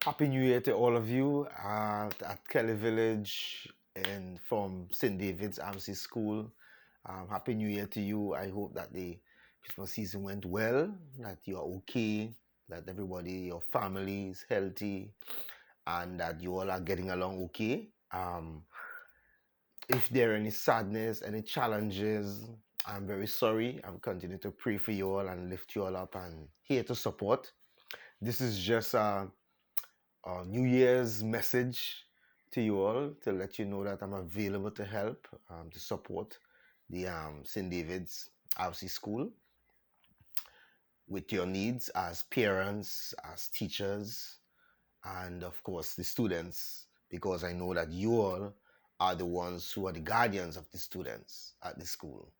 Happy New Year to all of you at Kelly Village and from St. David's AMC School. Happy New Year to you. I hope that the Christmas season went well, that you are okay, that everybody, your family is healthy, and that you all are getting along okay. If there are any sadness, any challenges, I'm very sorry. I'm continuing to pray for you all and lift you all up and here to support. This is just New Year's message to you all to let you know that I'm available to help, to support the St. David's RC School with your needs as parents, as teachers, and of course the students, because I know that you all are the ones who are the guardians of the students at the school.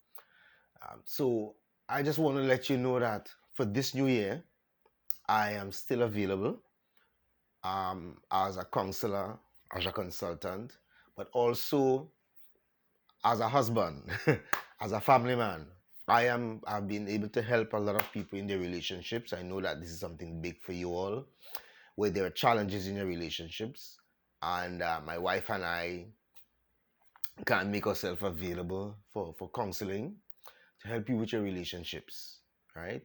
So I just want to let you know that for this new year, I am still available as a counselor, as a consultant, but also as a husband, as a family man. I've been able to help a lot of people in their relationships. I know that this is something big for you all, where there are challenges in your relationships, and my wife and I can make ourselves available for counseling to help you with your relationships, right?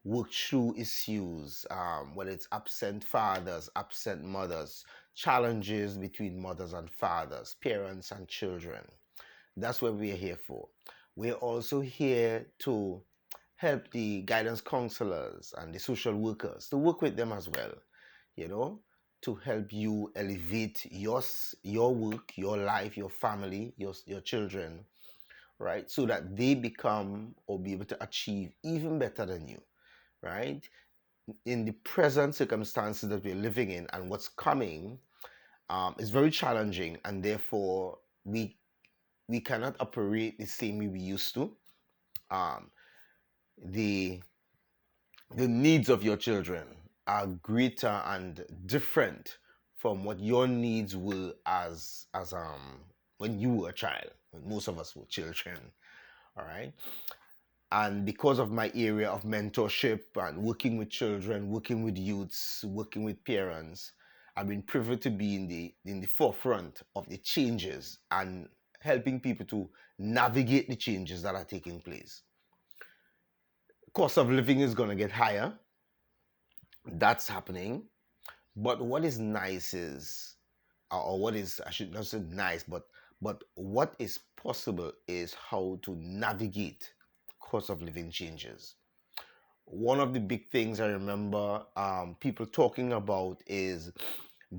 Work through issues, whether it's absent fathers, absent mothers, challenges between mothers and fathers, parents and children. That's what we're here for. We're also here to help the guidance counselors and the social workers to work with them as well, you know, to help you elevate your work, your life, your family, your children, right? So that they become or be able to achieve even better than you, right? In the present circumstances that we're living in and what's coming is very challenging, and therefore we cannot operate the same way we used to. Um, the the needs of your children are greater and different from what your needs were as when you were a child. When most of us were children, all right. And because of my area of mentorship and working with children, working with youths, working with parents, I've been privileged to be in the forefront of the changes and helping people to navigate the changes that are taking place. Cost of living is going to get higher. That's happening. But what is nice is, or what is, I should not say nice, but what is possible is how to navigate cost of living changes. One of the big things I remember people talking about is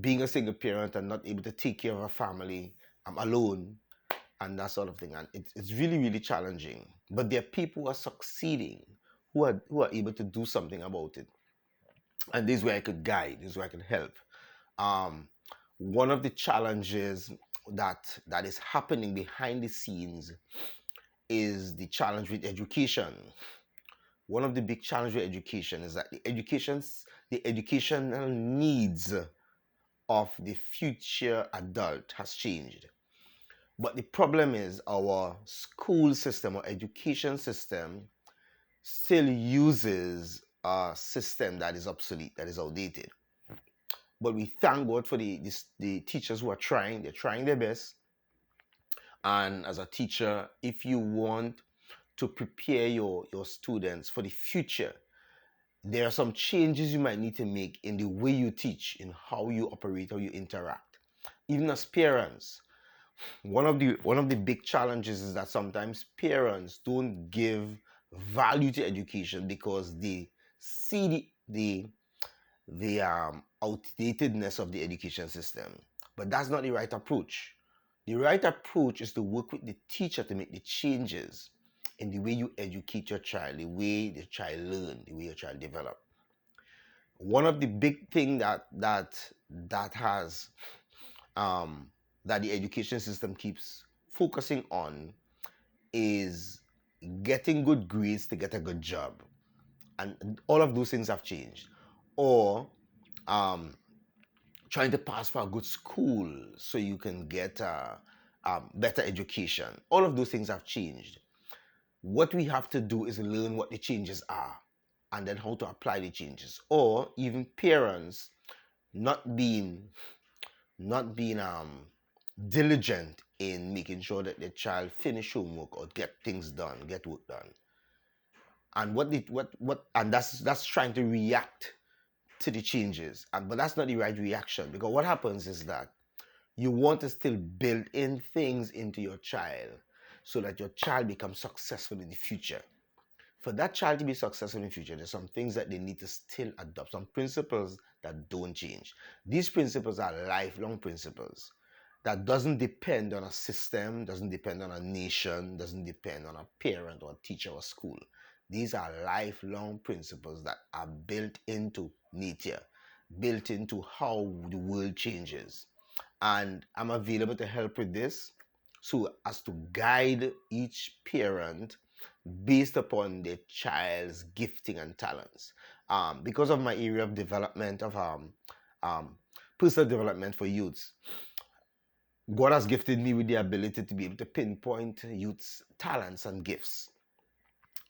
being a single parent and not able to take care of a family. I'm alone and that sort of thing. And it's really, really challenging. But there are people who are succeeding, who are able to do something about it. And this is where I could guide, this is where I could help. Um, One of the challenges that is happening behind the scenes is the challenge with education. One of the big challenges with education is that the educational needs of the future adult has changed. But the problem is our school system or education system still uses a system that is obsolete, that is outdated. But we thank God for the teachers who are trying. They're trying their best. And as a teacher, if you want to prepare your students for the future, there are some changes you might need to make in the way you teach, in how you operate, how you interact. Even as parents, one of the big challenges is that sometimes parents don't give value to education because they see the outdatedness of the education system. But that's not the right approach. The right approach is to work with the teacher to make the changes in the way you educate your child, the way the child learn, the way your child develop. One of the big thing that has that the education system keeps focusing on is getting good grades to get a good job, and all of those things have changed. Or um, trying to pass for a good school so you can get a better education. All of those things have changed. What we have to do is learn what the changes are and then how to apply the changes. Or even parents not being not being diligent in making sure that the child finish homework or get things done, get work done. And and that's trying to react to the changes. But that's not the right reaction, because what happens is that you want to still build in things into your child so that your child becomes successful in the future. For that child to be successful in the future, there's some things that they need to still adopt, some principles that don't change. These principles are lifelong principles that doesn't depend on a system, doesn't depend on a nation, doesn't depend on a parent or a teacher or school. These are lifelong principles that are built into nature, built into how the world changes. And I'm available to help with this so as to guide each parent based upon their child's gifting and talents. Because of my area of development of um, personal development for youths, God has gifted me with the ability to be able to pinpoint youths' talents and gifts,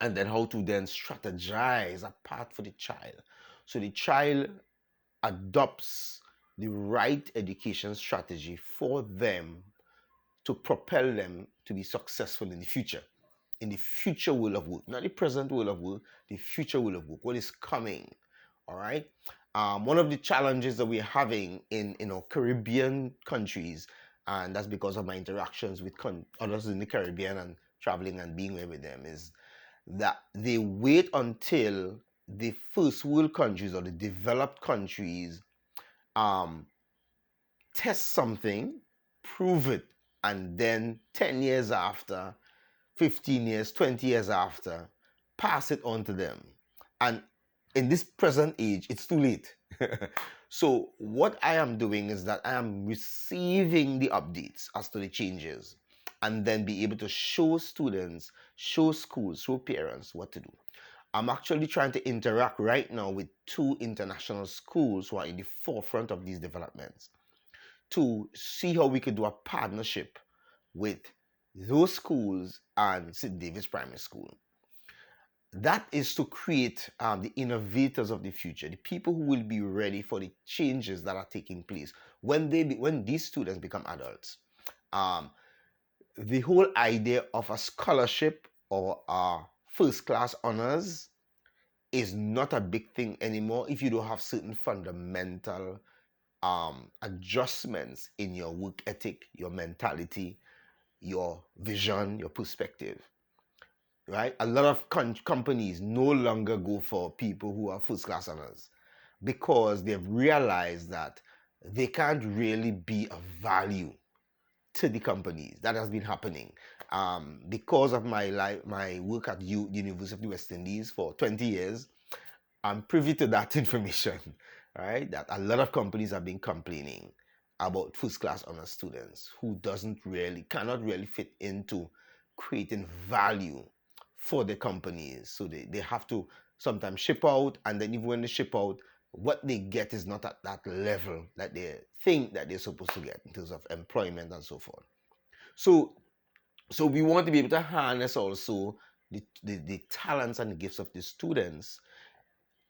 and then how to then strategize a path for the child. So the child adopts the right education strategy for them to propel them to be successful in the future world of work, not the present world of work, the future world of work, what is coming. All right. One of the challenges that we're having in our Caribbean countries, and that's because of my interactions with others in the Caribbean and traveling and being there with them, is that they wait until the first world countries or the developed countries um, test something, prove it, and then 10 years after, 15 years, 20 years after, pass it on to them. And in this present age, it's too late. So, what I am doing is that I am receiving the updates as to the changes and then be able to show students, show schools, show parents what to do. I'm actually trying to interact right now with two international schools who are in the forefront of these developments to see how we could do a partnership with those schools and St. David's Primary School. That is to create the innovators of the future, the people who will be ready for the changes that are taking place when these students become adults. Um, the whole idea of a scholarship or a first class honors is not a big thing anymore if you don't have certain fundamental adjustments in your work ethic, your mentality, your vision, your perspective, right? A lot of companies no longer go for people who are first class honors because they've realized that they can't really be of value to the companies. That has been happening because of my life, my work at University of West Indies for 20 years. I'm privy to that information, right? That a lot of companies have been complaining about first class honor students who cannot really fit into creating value for the companies. So they have to sometimes ship out, and then even when they ship out, what they get is not at that level that they think that they're supposed to get in terms of employment and so forth. So so we want to be able to harness also the talents and the gifts of the students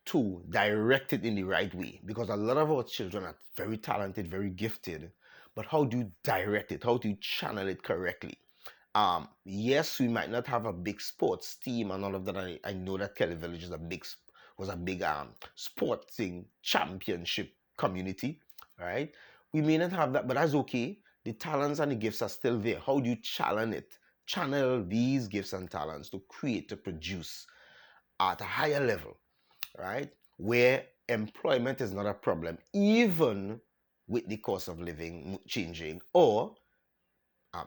to direct it in the right way, because a lot of our children are very talented, very gifted, but how do you direct it? How do you channel it correctly? Yes, we might not have a big sports team and all of that. I know that Kelly Village was a big sporting championship community, right? We may not have that, but that's okay. The talents and the gifts are still there. How do you channel it? Channel these gifts and talents to create, to produce at a higher level, right? Where employment is not a problem, even with the cost of living changing, or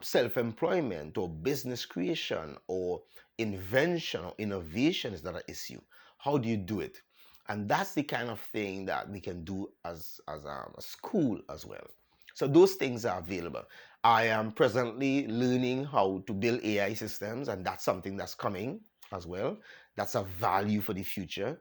self-employment or business creation or invention or innovation is not an issue. How do you do it? And that's the kind of thing that we can do as a school as well. So those things are available. I am presently learning how to build AI systems, and that's something that's coming as well. That's a value for the future.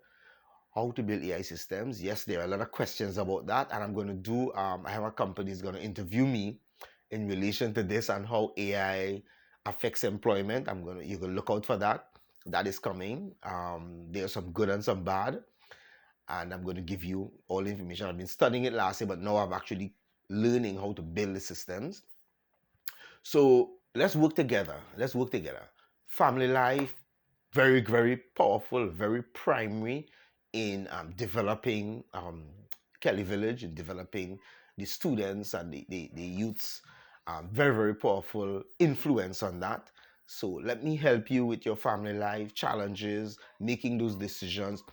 How to build AI systems. Yes, there are a lot of questions about that, and I'm going to do. I have a company that's going to interview me in relation to this and how AI affects employment. You can look out for that. That is coming. There's some good and some bad. and I'm going to give you all the information. I've been studying it last year, but now I'm actually learning how to build the systems. So let's work together. Let's work together. Family life, very, very powerful, very primary in developing Kelly Village, in developing the students and the youths. Very, very powerful influence on that. So let me help you with your family life challenges, making those decisions,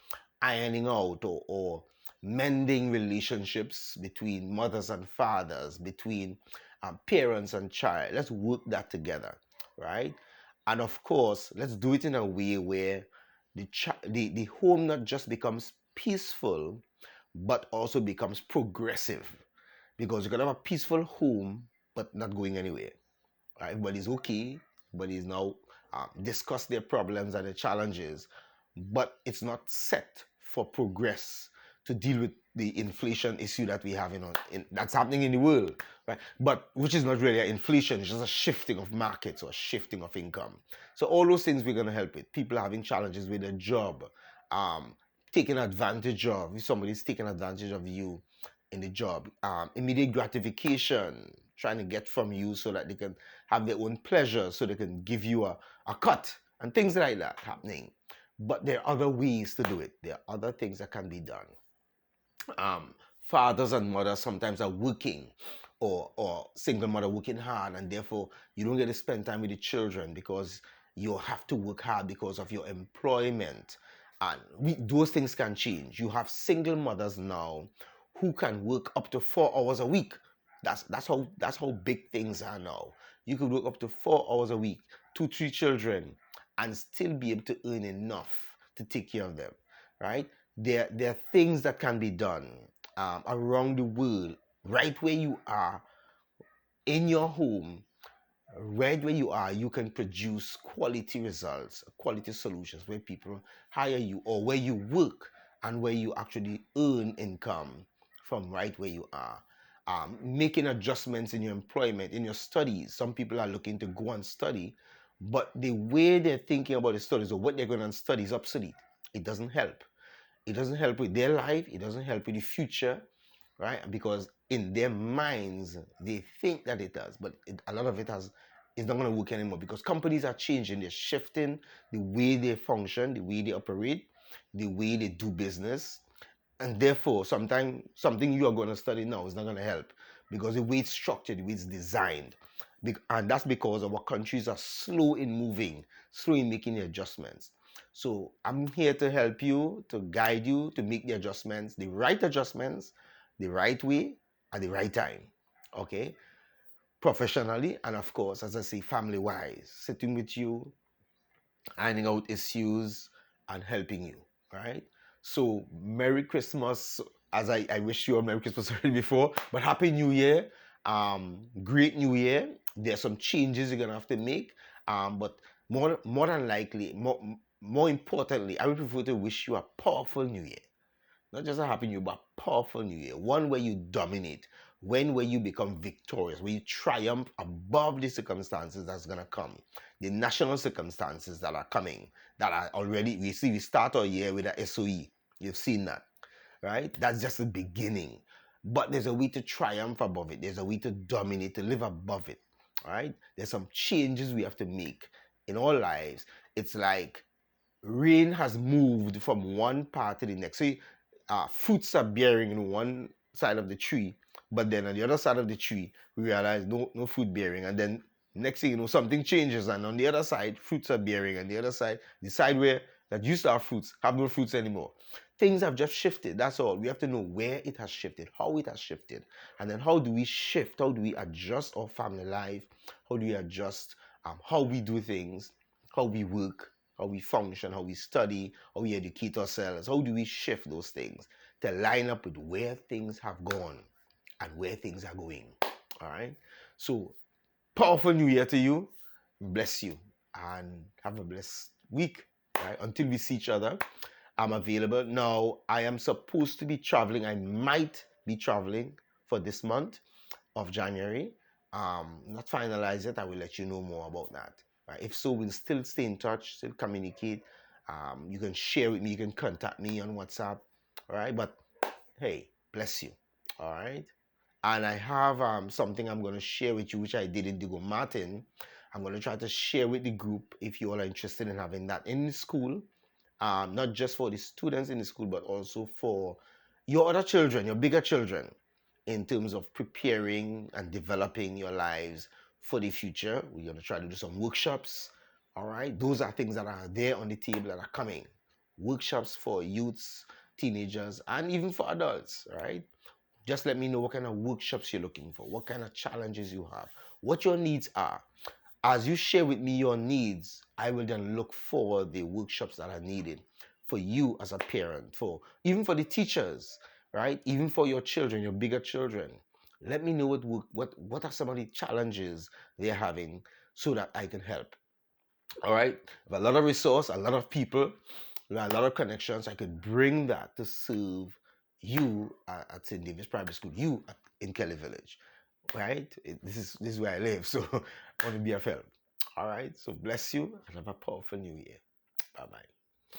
ironing out or mending relationships between mothers and fathers, between parents and child. Let's work that together, right? And of course, let's do it in a way where the home not just becomes peaceful, but also becomes progressive. Because you can have a peaceful home, but not going anywhere. Right? Everybody's okay, everybody's now discuss their problems and their challenges, but it's not set for progress to deal with the inflation issue that we have that's happening in the world, right? But which is not really an inflation, it's just a shifting of markets or shifting of income. So all those things we're going to help with. People having challenges with their job, um, taking advantage of, if somebody's taking advantage of you in the job, immediate gratification, trying to get from you so that they can have their own pleasure, so they can give you a cut and things like that happening. But there are other ways to do it. There are other things that can be done. um, Fathers and mothers sometimes are working, or single mother working hard, and therefore you don't get to spend time with the children because you have to work hard because of your employment. And those things can change. You have single mothers now who can work up to 4 hours a week. That's how big things are now. You could work up to 4 hours a week, two, three children, and still be able to earn enough to take care of them, right? There are things that can be done around the world, right where you are, in your home, right where you are. You can produce quality results, quality solutions where people hire you, or where you work and where you actually earn income from right where you are. Making adjustments in your employment, in your studies. Some people are looking to go and study, but the way they're thinking about the studies or what they're going to study is obsolete. It doesn't help. It doesn't help with their life. It doesn't help with the future, right? Because in their minds, they think that it does, but a lot of it has is not going to work anymore because companies are changing. They're shifting the way they function, the way they operate, the way they do business, and therefore, sometimes something you are going to study now is not going to help because the way it's structured, the way it's designed, and that's because our countries are slow in moving, slow in making the adjustments. So I'm here to help you, to guide you, to make adjustments, the right way, at the right time. Okay, professionally, and of course, as I say, family wise, sitting with you, ironing out issues, and helping you. Right? So, Merry Christmas. As I wish you a Merry Christmas already before, but Happy New Year. Great New Year. There's some changes you're gonna have to make. But more than likely, more importantly, I would prefer to wish you a powerful New Year. Not just a happy new year, but a powerful new year. One where you dominate, one where you become victorious, where you triumph above the circumstances that's gonna come, the national circumstances that are coming, that are already. We start our year with a SOE. You've seen that, right? That's just the beginning. But there's a way to triumph above it. There's a way to dominate, to live above it. All right. There's some changes we have to make in our lives. It's like rain has moved from one part to the next. So fruits are bearing in one side of the tree, but then on the other side of the tree, we realize no fruit bearing. And then next thing you know, something changes, and on the other side, fruits are bearing, and the other side, the side where that used to have fruits, have no fruits anymore. Things have just shifted. That's all. We have to know where it has shifted, how it has shifted, and then how do we shift? How do we adjust our family life? How do we adjust how we do things, how we work, how we function, how we study, how we educate ourselves? How do we shift those things to line up with where things have gone and where things are going? All right. So, powerful new year to you. Bless you and have a blessed week. Right? Until we see each other, I'm available. Now, I am supposed to be traveling. I might be traveling for this month of January. Not finalized yet. I will let you know more about that. Right? If so, we'll still stay in touch, still communicate. You can share with me. You can contact me on WhatsApp. All right, but hey, bless you. All right. And I have something I'm going to share with you, which I did in Digo Martin. I'm going to try to share with the group if you all are interested in having that in the school, not just for the students in the school, but also for your other children, your bigger children, in terms of preparing and developing your lives for the future. We're going to try to do some workshops. All right. Those are things that are there on the table that are coming. Workshops for youths, teenagers, and even for adults. All right. Just let me know what kind of workshops you're looking for, what kind of challenges you have, what your needs are. As you share with me your needs, I will then look for the workshops that are needed for you as a parent, for even for the teachers, right? Even for your children, your bigger children. Let me know what are some of the challenges they're having so that I can help. All right. I have a lot of resource, a lot of people, a lot of connections. I could bring that to serve you at St. David's Private School, you in Kelly Village, right? This is where I live, so I want to be of help. All right. So bless you and have a powerful new year. Bye bye.